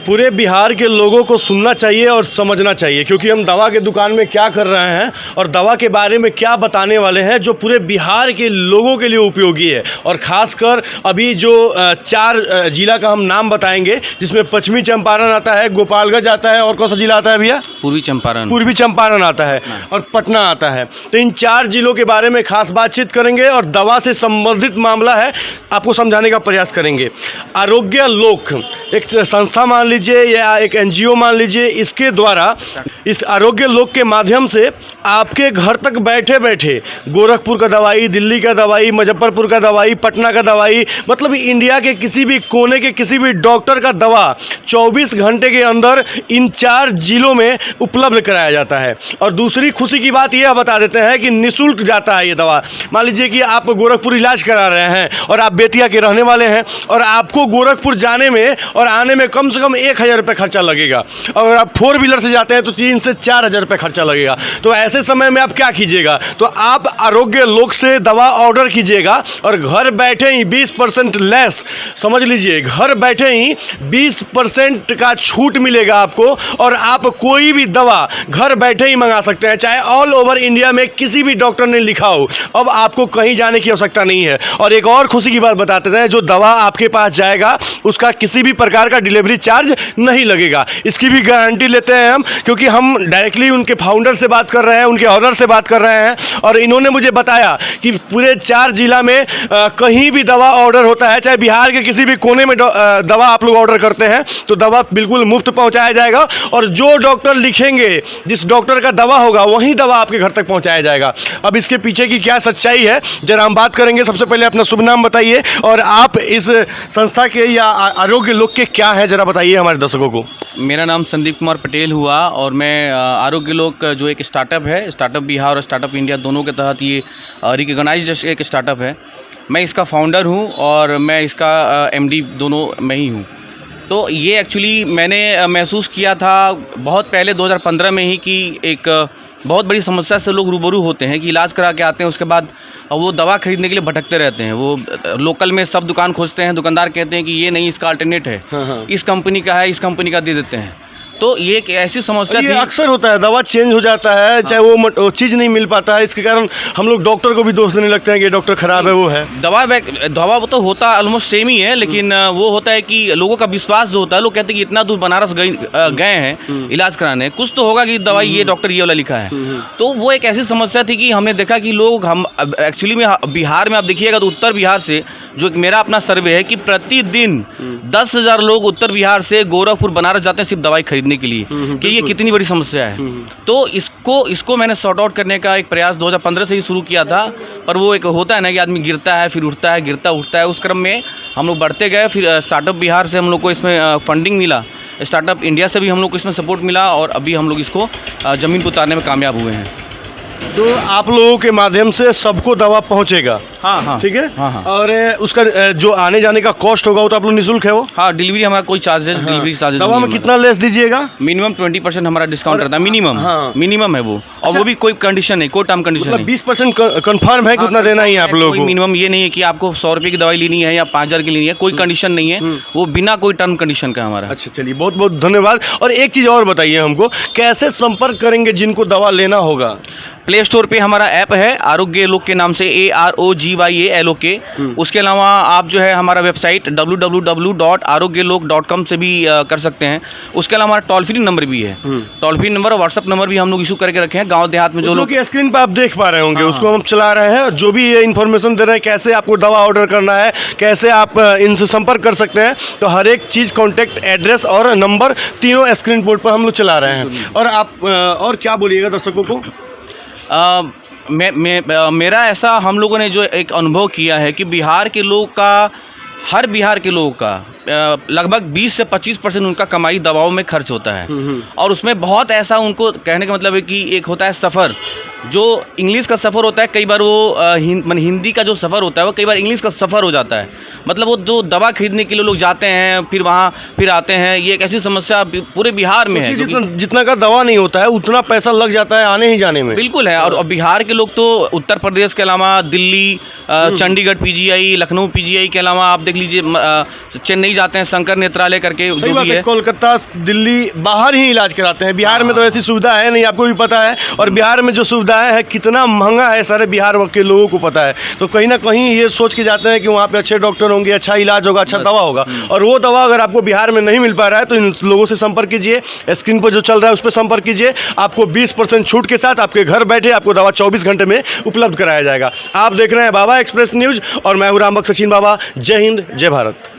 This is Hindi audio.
पूरे बिहार के लोगों को सुनना चाहिए और समझना चाहिए, क्योंकि हम दवा के दुकान में क्या कर रहे हैं और दवा के बारे में क्या बताने वाले हैं जो पूरे बिहार के लोगों के लिए उपयोगी है। और ख़ासकर अभी जो 4 जिला का हम नाम बताएंगे, जिसमें पश्चिमी चंपारण आता है, गोपालगंज आता है, और कौन सा जिला आता है भैया? पूर्वी चंपारण आता है और पटना आता है। तो इन 4 जिलों के बारे में खास बातचीत करेंगे और दवा से संबंधित मामला है आपको समझाने का प्रयास करेंगे। आरोग्य लोक एक संस्था मान लीजिए या एक NGO मान लीजिए, इसके द्वारा इस आरोग्य लोक के माध्यम से आपके घर तक बैठे बैठे गोरखपुर का दवाई, दिल्ली का दवाई, मुजफ्फरपुर का दवाई, पटना का दवाई, मतलब इंडिया के किसी भी कोने के किसी भी डॉक्टर का दवा 24 घंटे के अंदर इन 4 जिलों में उपलब्ध कराया जाता है। और दूसरी खुशी की बात यह बता देते हैं कि निःशुल्क जाता है ये दवा। मान लीजिए कि आप गोरखपुर इलाज करा रहे हैं और आप बेतिया के रहने वाले हैं और आपको गोरखपुर जाने में और आने में कम से कम 1000 रुपये खर्चा लगेगा। अगर आप 4 व्हीलर से जाते हैं तो 3 से 4000 रुपये खर्चा लगेगा। तो ऐसे समय में आप क्या कीजिएगा, तो आप आरोग्य लोक से दवा ऑर्डर कीजिएगा और घर बैठे ही 20% लेस, समझ लीजिए घर बैठे ही 20% का छूट मिलेगा आपको और आप कोई भी दवा घर बैठे ही मंगा सकते हैं, चाहे ऑल ओवर इंडिया में किसी भी डॉक्टर ने लिखा हो। अब आपको कहीं जाने की आवश्यकता नहीं है। और एक और खुशी की बात बताते हैं, जो दवा आपके पास जाएगा उसका किसी भी प्रकार का डिलीवरी चार्ज नहीं लगेगा। इसकी भी गारंटी लेते हैं हम, क्योंकि हम डायरेक्टली उनके फाउंडर से बात कर रहे हैं, उनके ऑनर से बात कर रहे हैं और इन्होंने मुझे बताया कि पूरे 4 जिला में कहीं भी दवा ऑर्डर होता है, चाहे बिहार के किसी भी कोने में दवा आप लोग ऑर्डर करते हैं तो दवा बिल्कुल मुफ्त पहुंचाया जाएगा और जो डॉक्टर लिखेंगे, जिस डॉक्टर का दवा होगा वही दवा आपके घर तक पहुंचाया जाएगा। अब इसके पीछे की क्या सच्चाई है जरा हम बात करेंगे। सबसे पहले अपना शुभ नाम बताइए और आप इस संस्था के या आरोग्य लोक के क्या है, जरा बताइए हमारे दर्शकों को। मेरा नाम संदीप कुमार पटेल हुआ और मैं आरोग्य लोक जो एक स्टार्टअप है, स्टार्टअप बिहार और स्टार्टअप इंडिया दोनों के तहत ये रिकॉग्नाइज्ड एक स्टार्टअप है। मैं इसका फाउंडर हूँ और मैं इसका MD दोनों मैं ही हूँ। तो ये एक्चुअली मैंने महसूस किया था बहुत पहले 2015 में ही कि एक बहुत बड़ी समस्या से लोग रूबरू होते हैं कि इलाज करा के आते हैं, उसके बाद वो दवा खरीदने के लिए भटकते रहते हैं। वो लोकल में सब दुकान खोजते हैं, दुकानदार कहते हैं कि ये नहीं, इसका अल्टरनेट है, इस कंपनी का है, इस कंपनी का दे देते हैं। तो ये एक ऐसी समस्या थी। अक्सर होता है, दवा चेंज हो जाता है, चाहे वो चीज़ नहीं मिल पाता है, इसके कारण हम लोग डॉक्टर को भी दोष देने लगते हैं कि डॉक्टर खराब है, वो है दवा तो होता ऑलमोस्ट सेम ही है, लेकिन वो होता है कि लोगों का विश्वास जो होता है, लोग कहते हैं कि इतना दूर बनारस गए हैं इलाज कराने, कुछ तो होगा कि दवाई ये डॉक्टर ये वाला लिखा है। तो वो एक ऐसी समस्या थी कि हमने देखा कि लोग हम एक्चुअली में बिहार में आप देखिएगा तो उत्तर बिहार से, जो मेरा अपना सर्वे है कि प्रतिदिन 10,000 लोग उत्तर बिहार से गोरखपुर बनारस जाते हैं सिर्फ दवाई खरीदने के लिए, कि ये कितनी बड़ी समस्या है। तो इसको मैंने सॉर्ट आउट करने का एक प्रयास 2015 से ही शुरू किया था। पर वो एक होता है ना कि आदमी गिरता है फिर उठता है, गिरता उठता है, उस क्रम में हम लोग बढ़ते गए। फिर स्टार्टअप बिहार से हम लोग को इसमें फंडिंग मिला, स्टार्टअप इंडिया से भी हम लोग को इसमें सपोर्ट मिला और अभी हम लोग इसको ज़मीन पर उतारने में कामयाब हुए हैं। तो आप लोगों के माध्यम से सबको दवा पहुंचेगा? हाँ, ठीक है। हाँ। और उसका जो आने जाने का कॉस्ट होगा वो तो आप लोग निःशुल्क है वो? हाँ, डिलीवरी हमारा कोई चार्जेस डिलीवरी चार्जेस। दवा में कितना लेस दीजिएगा? मिनिमम 20% हमारा डिस्काउंट रहता है, मिनिमम है वो। और वो भी कोई कंडीशन नहीं, कोई टर्म कंडीशन नहीं। 20% कंफर्म है कि उतना देना ही है आप लोगों को? मिनिमम ये नहीं है कि आपको 100 रुपये की दवाई लेनी है या 5000 की लेनी है, कोई कंडीशन नहीं है, वो बिना कोई टर्म कंडीशन का हमारा। अच्छा, चलिए, बहुत बहुत धन्यवाद। और एक चीज़ और बताइए हमको, कैसे संपर्क करेंगे जिनको दवा लेना होगा? प्ले स्टोर पे हमारा ऐप है आरोग्य लोक के नाम से, AROGYALOK। उसके अलावा आप जो है हमारा वेबसाइट www.arogyalok.com से भी कर सकते हैं। उसके अलावा हमारा टोल फ्री नंबर भी है, टोल फ्री नंबर और व्हाट्सअप नंबर भी हम लोग इशू करके रखे हैं। गांव देहात में जो लोग स्क्रीन पर आप देख पा रहे होंगे, उसको हम चला रहे हैं, जो भी ये इन्फॉर्मेशन दे रहे हैं कैसे आपको दवा ऑर्डर करना है, कैसे आप इनसे संपर्क कर सकते हैं, तो हर एक चीज़, कॉन्टैक्ट एड्रेस और नंबर तीनों स्क्रीन बोर्ड पर हम लोग चला रहे हैं। और आप और क्या बोलिएगा दर्शकों को? मेरा ऐसा हम लोगों ने जो एक अनुभव किया है कि बिहार के लोग का, हर बिहार के लोगों का लगभग 20 से 25% उनका कमाई दवाओं में खर्च होता है। और उसमें बहुत ऐसा, उनको कहने का मतलब है कि एक होता है सफ़र, जो इंग्लिश का सफ़र होता है कई बार वो हिंदी का जो सफ़र होता है वो कई बार इंग्लिश का सफ़र हो जाता है। मतलब वो जो दवा खरीदने के लिए लोग जाते हैं फिर वहाँ फिर आते हैं, ये एक ऐसी समस्या पूरे बिहार में है। जितना का दवा नहीं होता है उतना पैसा लग जाता है आने ही जाने में। बिल्कुल है। और बिहार के लोग तो उत्तर प्रदेश के अलावा दिल्ली, चंडीगढ़ पीजीआई, लखनऊ पीजीआई के अलावा आप देख लीजिए चेन्नई जाते हैं, शंकर नेत्रालय करके जो भी है। कोलकाता, दिल्ली, बाहर ही इलाज कराते हैं। बिहार में तो ऐसी सुविधा है नहीं, आपको भी पता है। और बिहार में जो सुविधाएं है कितना महंगा है, सारे बिहार के लोगों को पता है। तो कहीं ना कहीं ये सोच के जाते हैं कि वहाँ पे अच्छे डॉक्टर होंगे, अच्छा इलाज होगा, अच्छा दवा होगा। और वो दवा अगर आपको बिहार में नहीं मिल पा रहा है तो इन लोगों से संपर्क कीजिए, स्क्रीन पर जो चल रहा है उस पर संपर्क कीजिए। आपको 20% छूट के साथ आपके घर बैठे आपको दवा 24 घंटे में उपलब्ध कराया जाएगा। आप देख रहे हैं बाबा एक्सप्रेस न्यूज़ और मैं हूं रामबख्श सचिन बाबा। जय हिंद, जय भारत।